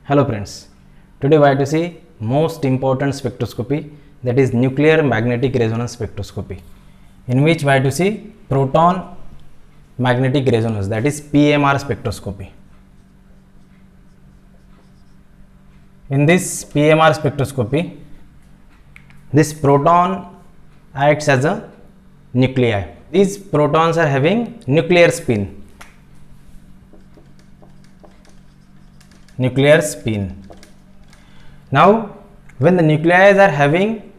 Hello friends, today we are to see most important spectroscopy, that is nuclear magnetic resonance spectroscopy, in which we are to see proton magnetic resonance, that is PMR spectroscopy. In this PMR spectroscopy, this proton acts as a nuclei. These protons are having nuclear spin. Now, when the nuclei are having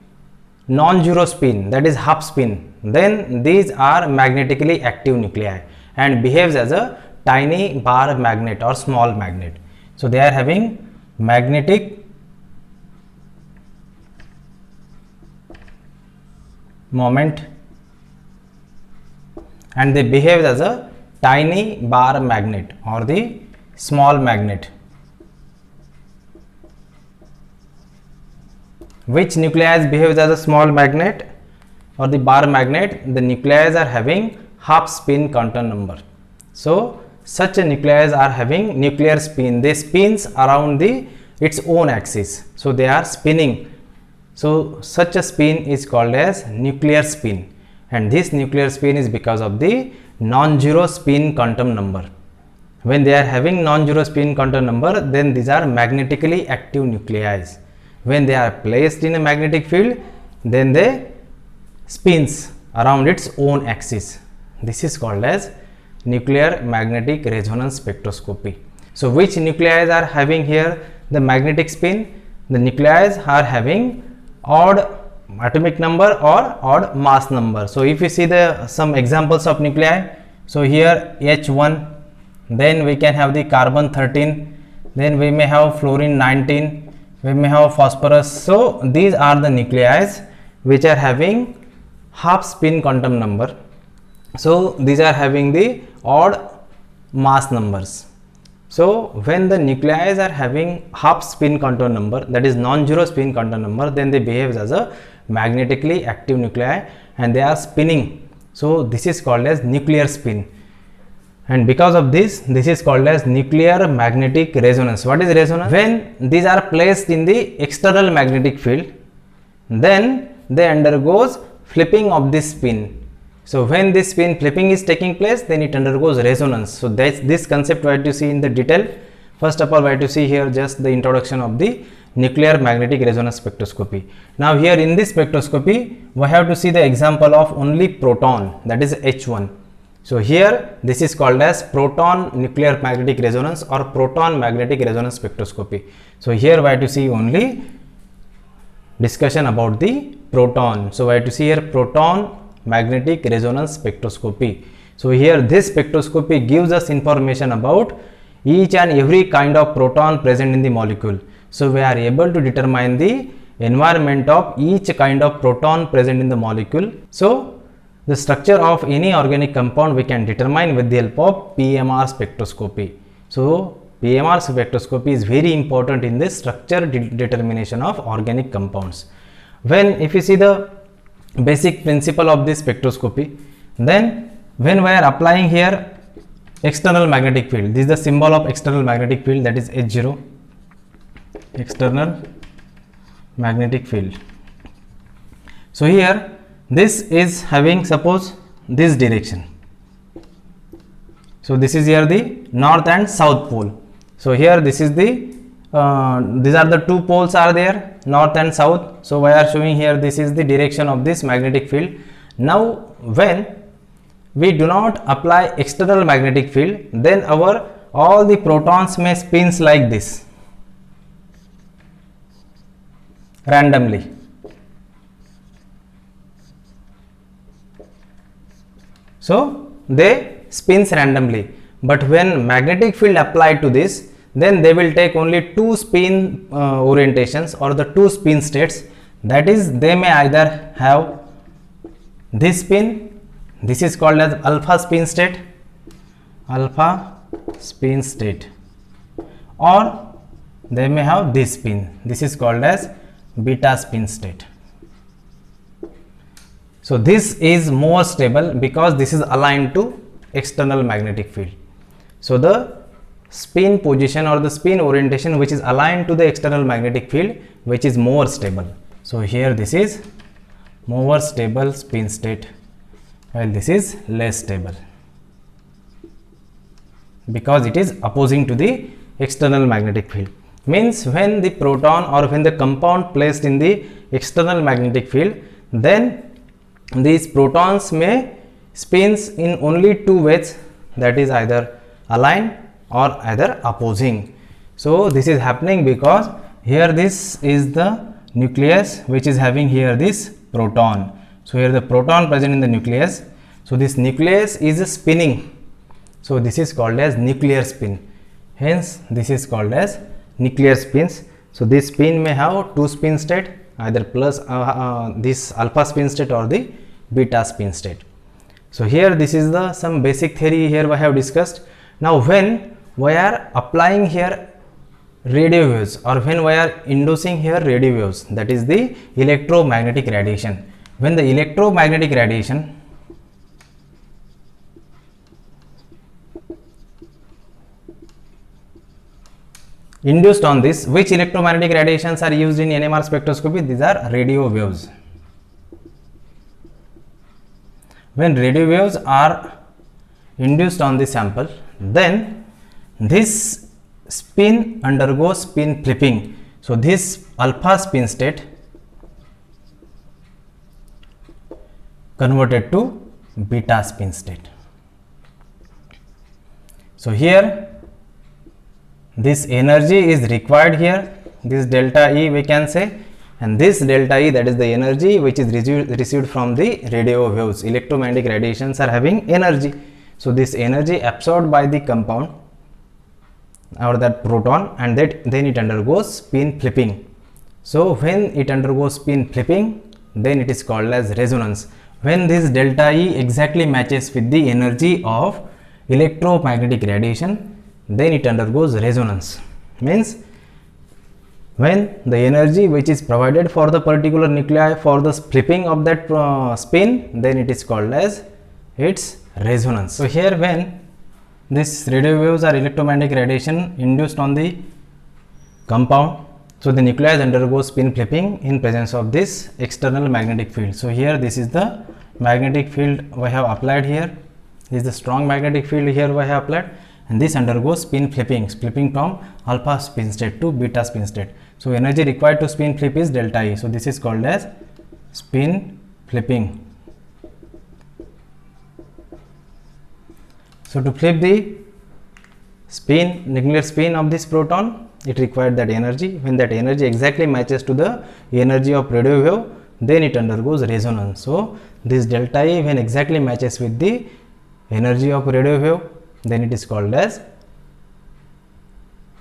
non-zero spin, that is half spin, then these are magnetically active nuclei and behaves as a tiny bar magnet or small magnet. So they are having magnetic moment and they behave as a tiny bar magnet or the small magnet. Which nuclei behaves as a small magnet or the bar magnet? The nuclei are having half spin quantum number. So such a nuclei are having nuclear spin. They spins around its own axis. So they are spinning. So such a spin is called as nuclear spin, and this nuclear spin is because of the non-zero spin quantum number. When they are having non-zero spin quantum number, then these are magnetically active nuclei. When they are placed in a magnetic field, then they spins around its own axis. This is called as nuclear magnetic resonance spectroscopy. So which nuclei are having here the magnetic spin? The nuclei are having odd atomic number or odd mass number. So if you see some examples of nuclei, so here H1, then we can have the carbon 13, then we may have fluorine 19, we may have phosphorus. So these are the nuclei which are having half spin quantum number. So these are having the odd mass numbers. So when the nuclei are having half spin quantum number, that is non-zero spin quantum number, then they behave as a magnetically active nuclei and they are spinning. So this is called as nuclear spin. And because of this is called as nuclear magnetic resonance. What is resonance? When these are placed in the external magnetic field, then they undergoes flipping of this spin. So when this spin flipping is taking place, then it undergoes resonance. So that's this concept we have to see in the detail. First of all, we have to see here just the introduction of the nuclear magnetic resonance spectroscopy. Now here in this spectroscopy, we have to see the example of only proton, that is H1. So here this is called as proton nuclear magnetic resonance or proton magnetic resonance spectroscopy. So here we have to see only discussion about the proton. So we have to see here proton magnetic resonance spectroscopy. So here this spectroscopy gives us information about each and every kind of proton present in the molecule. So we are able to determine the environment of each kind of proton present in the molecule. So the structure of any organic compound we can determine with the help of PMR spectroscopy. So PMR spectroscopy is very important in the structure determination of organic compounds. If you see the basic principle of this spectroscopy, then when we are applying here external magnetic field, this is the symbol of external magnetic field, that is H0, external magnetic field. So here this is having, suppose, this direction. So this is here the north and south pole. So here this is the these are the two poles are there, north and south. So we are showing here this is the direction of this magnetic field. Now when we do not apply external magnetic field, then all the protons may spins like this randomly. So they spins randomly, but when magnetic field applied to this, then they will take only two spin orientations or the two spin states. That is, they may either have this spin, this is called as alpha spin state, or they may have this spin, this is called as beta spin state. So this is more stable because this is aligned to external magnetic field. So the spin position or the spin orientation which is aligned to the external magnetic field, which is more stable. So here this is more stable spin state, while this is less stable because it is opposing to the external magnetic field. Means when the proton or when the compound placed in the external magnetic field, then these protons may spins in only two ways, that is either aligned or either opposing. So this is happening because here this is the nucleus which is having here this proton. So here the proton present in the nucleus. So this nucleus is spinning. So this is called as nuclear spin. Hence this is called as nuclear spins. So this spin may have two spin state, either plus this alpha spin state or the beta spin state. So here this is the some basic theory here we have discussed. Now when we are applying here radio waves or when we are inducing here radio waves, that is the electromagnetic radiation. When the electromagnetic radiation induced on this, which electromagnetic radiations are used in NMR spectroscopy? These are radio waves. When radio waves are induced on the sample, then this spin undergoes spin flipping. So this alpha spin state converted to beta spin state. So here this energy is required here, this delta E we can say, and this delta E, that is the energy which is received from the radio waves. Electromagnetic radiations are having energy. So this energy absorbed by the compound or that proton, and then it undergoes spin flipping. So when it undergoes spin flipping, then it is called as resonance. When this delta E exactly matches with the energy of electromagnetic radiation, then it undergoes resonance. Means when the energy which is provided for the particular nuclei for the flipping of that spin, then it is called as its resonance. So here when this radio waves or electromagnetic radiation induced on the compound, so the nucleus undergoes spin flipping in presence of this external magnetic field. So here this is the magnetic field we have applied here. This is the strong magnetic field here we have applied, and this undergoes spin flipping from alpha spin state to beta spin state. So energy required to spin flip is delta E. So this is called as spin flipping. So to flip the spin, nuclear spin of this proton, it required that energy. When that energy exactly matches to the energy of radio wave, then it undergoes resonance. So this delta E when exactly matches with the energy of radio wave, then it is called as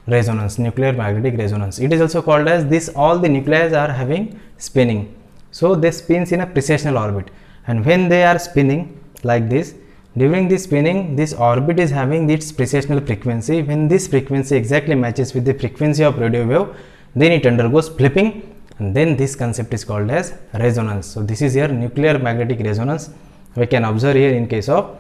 resonance, nuclear magnetic resonance. It is also called as this, all the nuclei are having spinning. So they spins in a precessional orbit, and when they are spinning like this, during this spinning, this orbit is having its precessional frequency. When this frequency exactly matches with the frequency of radio wave, then it undergoes flipping, and then this concept is called as resonance. So this is here nuclear magnetic resonance we can observe here in case of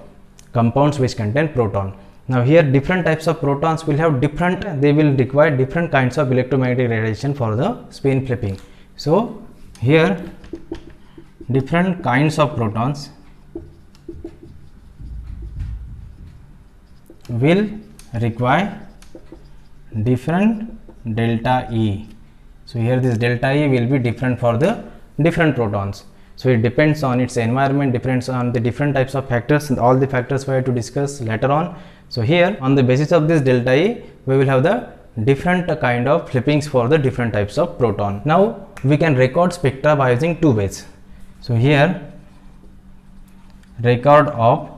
compounds which contain proton. Now here different types of protons will have different, they will require different kinds of electromagnetic radiation for the spin flipping. So here different kinds of protons will require different delta E. So here this delta E will be different for the different protons. So it depends on its environment, depends on the different types of factors, and all the factors we have to discuss later on. So here on the basis of this delta E, we will have the different kind of flippings for the different types of proton. Now we can record spectra by using two ways. So here record of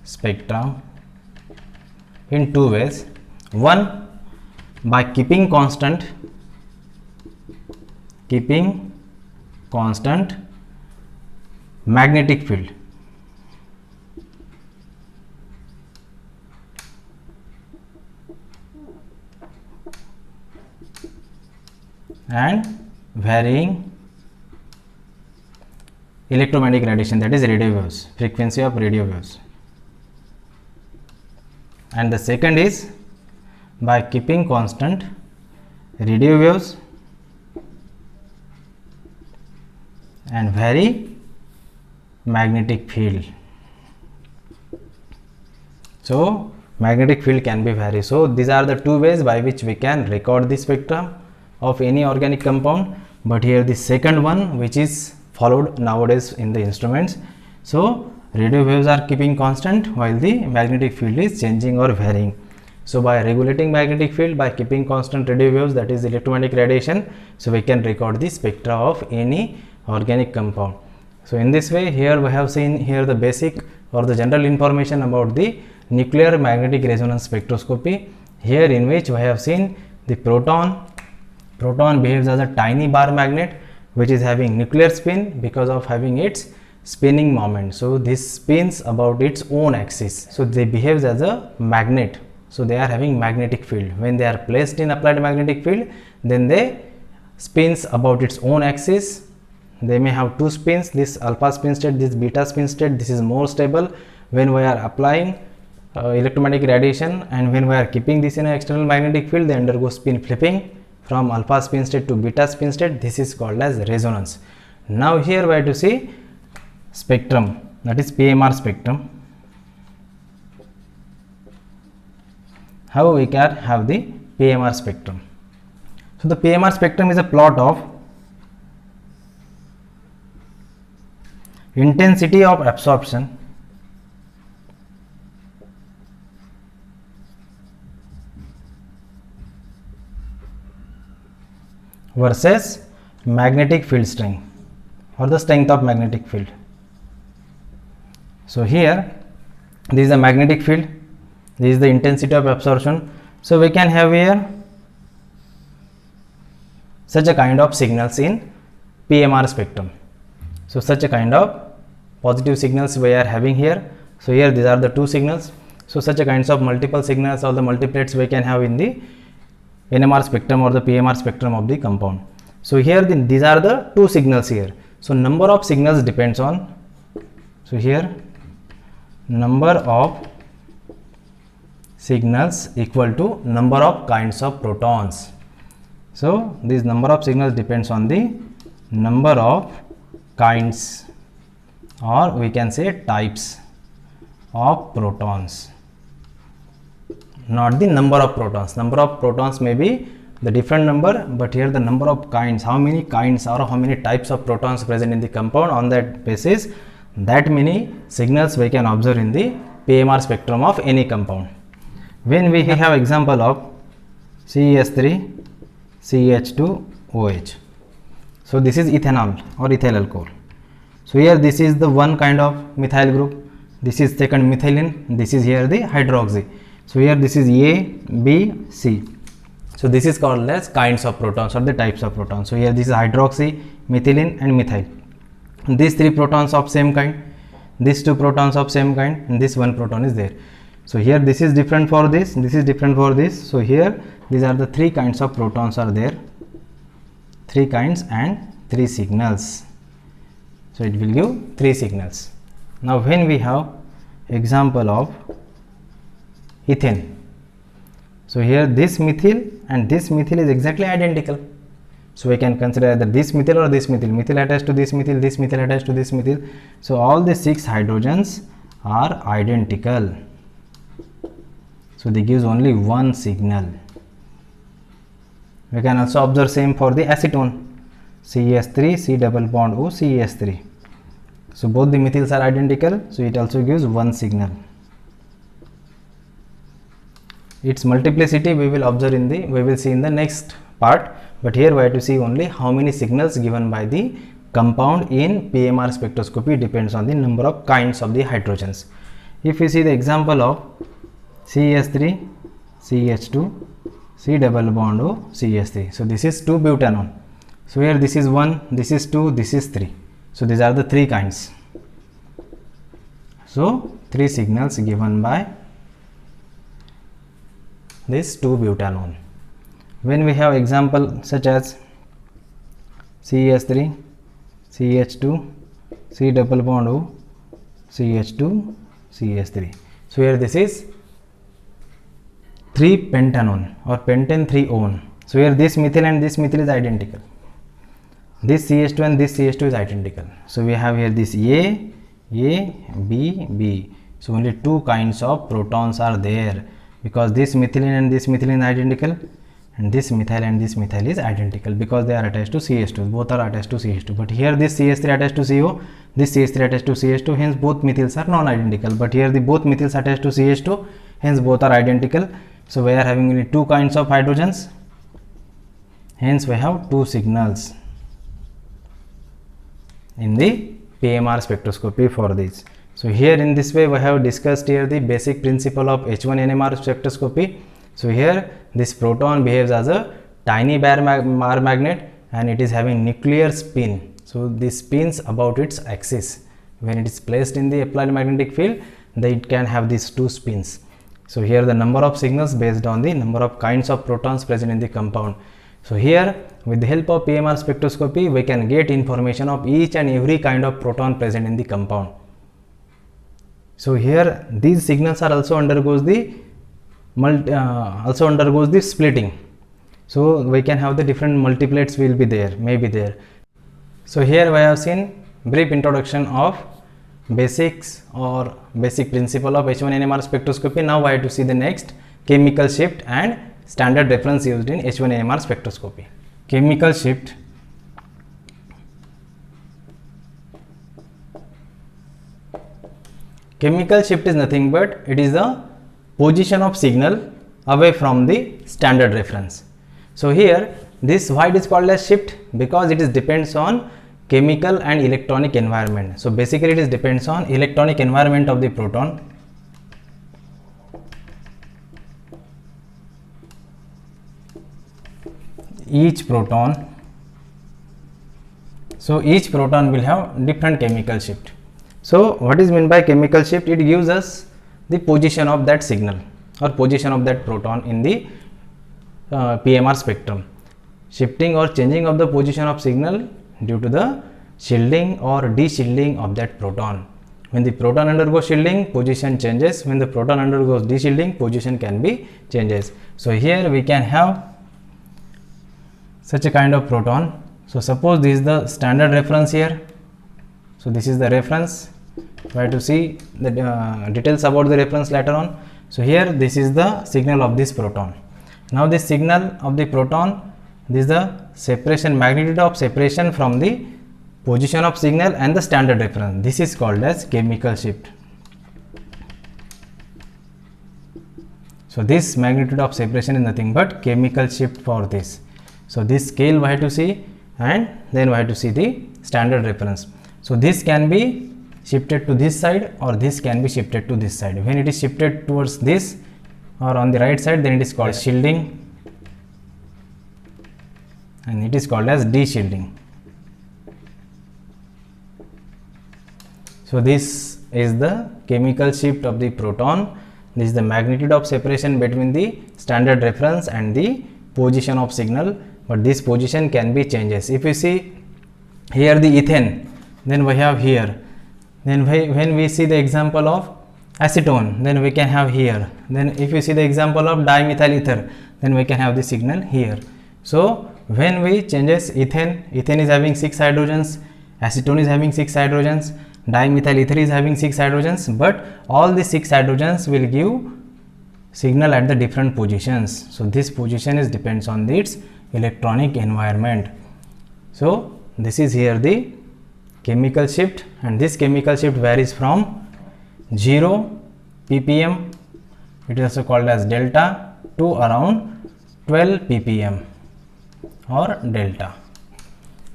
spectra in two ways. One, by keeping constant magnetic field, and varying electromagnetic radiation, that is radio waves, frequency of radio waves. And the second is by keeping constant radio waves and vary magnetic field. So magnetic field can be varied. So these are the two ways by which we can record the spectrum of any organic compound. But here the second one, which is followed nowadays in the instruments. So radio waves are keeping constant while the magnetic field is changing or varying. So by regulating magnetic field, by keeping constant radio waves, that is electromagnetic radiation, so we can record the spectra of any organic compound. So in this way, here we have seen here the basic or the general information about the nuclear magnetic resonance spectroscopy, here in which we have seen the proton behaves as a tiny bar magnet which is having nuclear spin because of having its spinning moment. So this spins about its own axis, so they behaves as a magnet. So they are having magnetic field. When they are placed in applied magnetic field, then they spins about its own axis. They may have two spins, this alpha spin state, this beta spin state. This is more stable when we are applying electromagnetic radiation, and when we are keeping this in an external magnetic field, they undergo spin flipping from alpha spin state to beta spin state. This is called as resonance. Now here we have to see spectrum, that is PMR spectrum. How we can have the PMR spectrum? So the PMR spectrum is a plot of intensity of absorption versus magnetic field strength or the strength of magnetic field. So here this is the magnetic field, this is the intensity of absorption. So we can have here such a kind of signals in PMR spectrum. So such a kind of positive signals we are having here. So here these are the two signals. So such a kinds of multiple signals or the multiplets we can have in the NMR spectrum or the PMR spectrum of the compound. So here these are the two signals here. So number of signals depends on, so here number of signals equal to number of kinds of protons. So this number of signals depends on the number of kinds, or we can say types of protons, not the number of protons. Number of protons may be the different number, but here the number of kinds, how many kinds or how many types of protons present in the compound, on that basis that many signals we can observe in the PMR spectrum of any compound. When we have example of CH3 CH2 OH, so this is ethanol or ethyl alcohol. So here this is the one kind of methyl group, this is second methylene, this is here the hydroxy. So here this is A, B, C. So this is called as kinds of protons or the types of protons. So here this is hydroxy, methylene and methyl. These three protons of same kind, these two protons of same kind, and this one proton is there. So here this is different for this is different for this. So here these are the three kinds of protons are there, three kinds and three signals. So it will give three signals. Now when we have example of ethane, so here this methyl and this methyl is exactly identical. So we can consider either this methyl or this methyl. Methyl attached to this methyl attached to this methyl. So all the 6 hydrogens are identical. So they gives only one signal. We can also observe same for the acetone, CH3 C double bond O CH3. So both the methyls are identical, so it also gives one signal. Its multiplicity we will observe in the, we will see in the next part, but here we have to see only how many signals given by the compound in PMR spectroscopy depends on the number of kinds of the hydrogens. If we see the example of CH3 CH2 C double bond O CH3, so this is 2-butanone. So here this is 1, this is 2, this is 3. So these are the three kinds. So three signals given by this 2-butanone. When we have example such as CH3 CH2 C double bond O CH2 CH3. So here this is 3 pentanone or pentane 3 one. So here this methyl and this methyl is identical. This CH2 and this CH2 is identical. So we have here this A, B, B. So only two kinds of protons are there, because this methylene and this methylene is identical, and this methyl and this methyl is identical because they are attached to CH2. Both are attached to CH2. But here this CH3 attached to CO, this CH3 attached to CH2. Hence both methyls are non-identical. But here the both methyls attached to CH2. Hence both are identical. So we are having only two kinds of hydrogens. Hence we have two signals in the PMR spectroscopy for this. So here in this way we have discussed here the basic principle of H1 NMR spectroscopy. So here this proton behaves as a tiny bar magnet, and it is having nuclear spin. So this spins about its axis. When it is placed in the applied magnetic field, then it can have these two spins. So here the number of signals based on the number of kinds of protons present in the compound. So here with the help of PMR spectroscopy, we can get information of each and every kind of proton present in the compound. So here these signals are also undergoes the splitting. So we can have the different multiplets will be there, may be there. So here we have seen brief introduction of basics or basic principle of H1 NMR spectroscopy. Now I have to see the next chemical shift and standard reference used in H1 NMR spectroscopy. Chemical shift. Chemical shift is nothing but it is the position of signal away from the standard reference. So here this why it is called as shift, because it is depends on chemical and electronic environment. So basically it is depends on electronic environment of the proton. Each proton, so each proton will have different chemical shift. So what is meant by chemical shift? It gives us the position of that signal or position of that proton in the PMR spectrum. Shifting or changing of the position of signal due to the shielding or de-shielding of that proton. When the proton undergoes shielding, position changes. When the proton undergoes de-shielding, position can be changes. So here we can have such a kind of proton. So suppose this is the standard reference here. So this is the reference. Try to see the details about the reference later on. So here this is the signal of this proton. Now this signal of the proton, this is the separation, magnitude of separation from the position of signal and the standard reference. This is called as chemical shift. So this magnitude of separation is nothing but chemical shift for this. So this scale we have to see, and then we have to see the standard reference. So this can be shifted to this side or this can be shifted to this side. When it is shifted towards this or on the right side, then it is called shielding, and it is called as de-shielding. So this is the chemical shift of the proton. This is the magnitude of separation between the standard reference and the position of signal, but this position can be changes. If you see here the ethane, then we have here. Then when we see the example of acetone, then we can have here. Then if you see the example of dimethyl ether, then we can have the signal here. So when we changes ethane, ethane is having 6 hydrogens, acetone is having 6 hydrogens, dimethyl ether is having 6 hydrogens, but all the 6 hydrogens will give signal at the different positions. So this position is depends on its electronic environment. So this is here the chemical shift, and this chemical shift varies from 0 ppm, it is also called as delta, to around 12 ppm or delta.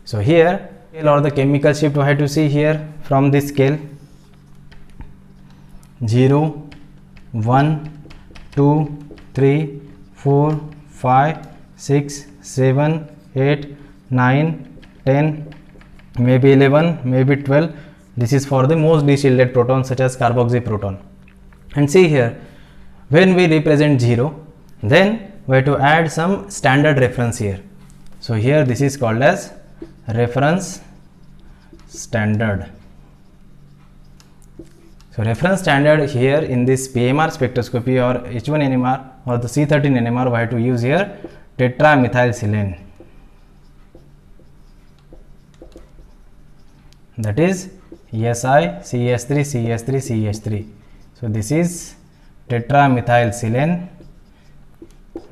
So here or the chemical shift we have to see here from this scale: 0, 1, 2, 3, 4, 5, 6, 7, 8, 9, 10, maybe 11, maybe 12. This is for the most de-shielded protons such as carboxy proton. And see here, when we represent 0, then we have to add some standard reference here. So here this is called as reference standard. So reference standard here in this PMR spectroscopy or H1 NMR or the C13 NMR, we have to use here tetramethylsilane, that is ESI CH3 CH3 CH3. So this is tetramethylsilane.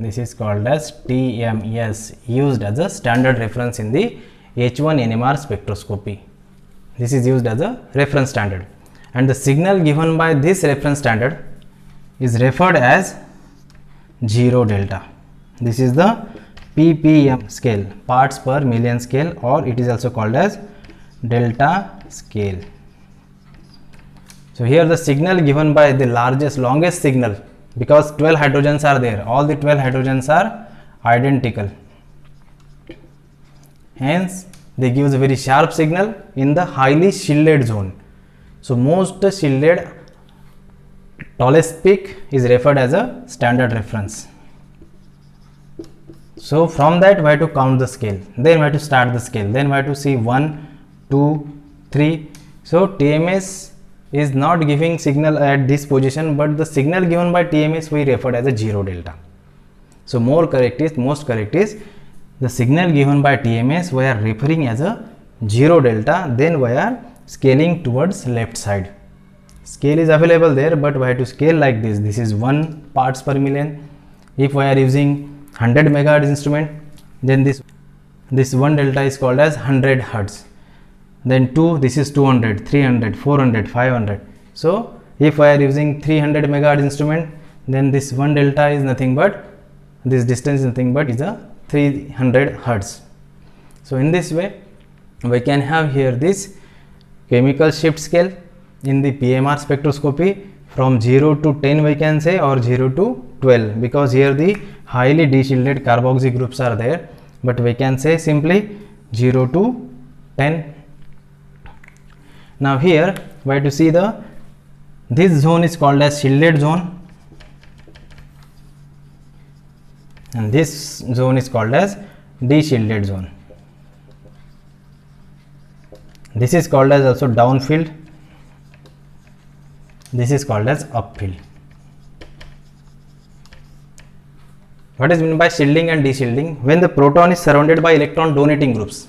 This is called as TMS, used as a standard reference in the H1 NMR spectroscopy. This is used as a reference standard, and the signal given by this reference standard is referred as 0 delta. This is the ppm scale, parts per million scale, or it is also called as delta scale. So here the signal given by the longest signal, because 12 hydrogens are there, all the 12 hydrogens are identical, hence they give a very sharp signal in the highly shielded zone. So most shielded tallest peak is referred as a standard reference. So from that we have to count the scale, then we have to start the scale, then we have to see 1, 2, 3. So TMS is not giving signal at this position, but the signal given by TMS we referred as a 0 delta. So most correct is the signal given by TMS we are referring as a 0 delta, then we are scaling towards left side. Scale is available there, but we have to scale like this. This is 1 parts per million. If we are using 100 megahertz instrument, then this 1 delta is called as 100 hertz. Then 2, this is 200, 300, 400, 500. So if I are using 300 megahertz instrument, then this 1 delta is nothing but, this distance is nothing but is a 300 hertz. So in this way we can have here this chemical shift scale in the PMR spectroscopy from 0 to 10 we can say, or 0 to 12, because here the highly deshielded carboxy groups are there, but we can say simply 0 to 10. Now here we have to see this zone is called as shielded zone, and this zone is called as deshielded zone. This is called as also downfield, this is called as upfield. What is meant by shielding and deshielding? When the proton is surrounded by electron donating groups,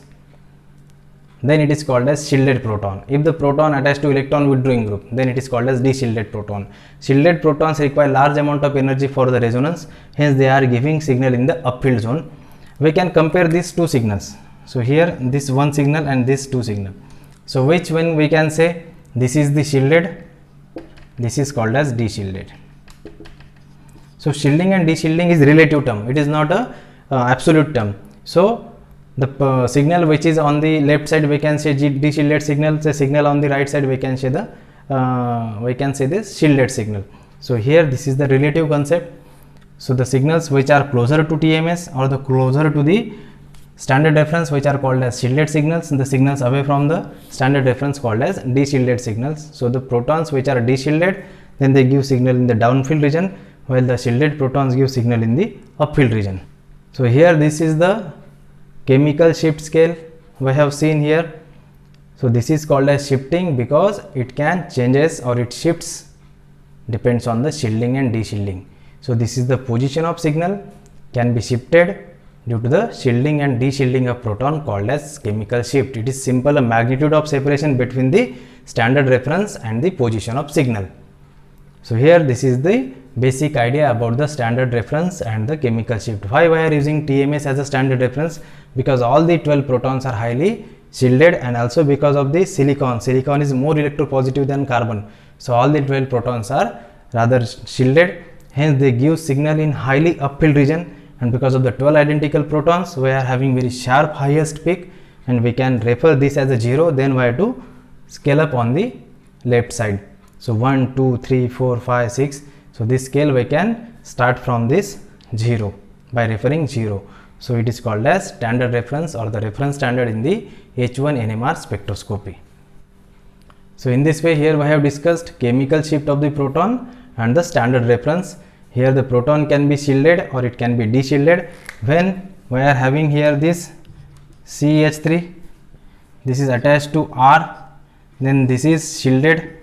then it is called as shielded proton. If the proton attached to electron withdrawing group, then it is called as deshielded proton. Shielded protons require large amount of energy for the resonance, hence they are giving signal in the upfield zone. We can compare these two signals. So here this one signal and this two signal. So which one we can say this is the shielded, this is called as deshielded. So shielding and deshielding is relative term, it is not a absolute term. So the signal which is on the left side we can say deshielded signal, the signal on the right side we can say this shielded signal. So here this is the relative concept. So the signals which are closer to TMS or the closer to the standard reference, which are called as shielded signals, and the signals away from the standard reference called as deshielded signals. So the protons which are deshielded, then they give signal in the downfield region, while the shielded protons give signal in the upfield region. So here this is the chemical shift scale we have seen here. So this is called as shifting because it can changes or it shifts depends on the shielding and deshielding. So this is the position of signal can be shifted due to the shielding and deshielding of proton called as chemical shift. It is simple a magnitude of separation between the standard reference and the position of signal. So here this is the basic idea about the standard reference and the chemical shift. Why we are using TMS as a standard reference? Because all the 12 protons are highly shielded, and also because of the silicon is more electropositive than carbon. So all the 12 protons are rather shielded, hence they give signal in highly upfield region, and because of the 12 identical protons we are having very sharp highest peak, and we can refer this as a 0. Then we have to scale up on the left side. So 1, 2, 3, 4, 5, 6. So this scale we can start from this 0 by referring 0. So it is called as standard reference or the reference standard in the H1 NMR spectroscopy. So in this way here we have discussed chemical shift of the proton and the standard reference. Here the proton can be shielded or it can be deshielded. When we are having here this CH3, this is attached to R, then this is shielded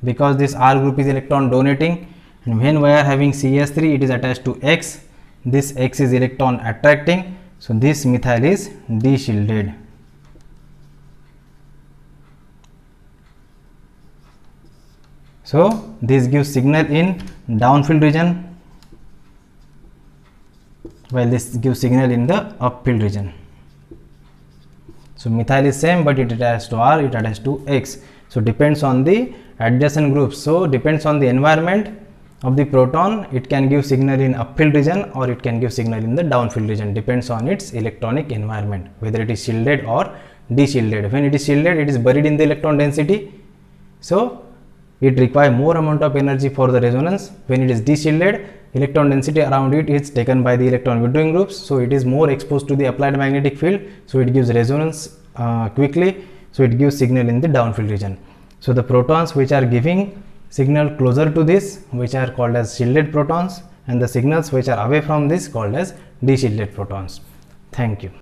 because this R group is electron donating, and when we are having CH3 it is attached to X, this X is electron attracting, so this methyl is de-shielded. So this gives signal in downfield region, while this gives signal in the upfield region. So methyl is same, but it attached to R, it attached to X. So depends on the adjacent groups. So depends on the environment of the proton, it can give signal in upfield region or it can give signal in the downfield region, depends on its electronic environment, whether it is shielded or de-shielded. When it is shielded, it is buried in the electron density, so it requires more amount of energy for the resonance. When it is de-shielded, electron density around it is taken by the electron withdrawing groups, so it is more exposed to the applied magnetic field, so it gives resonance quickly, so it gives signal in the downfield region. So the protons which are giving signal closer to this, which are called as shielded protons, and the signals which are away from this called as de-shielded protons. Thank you.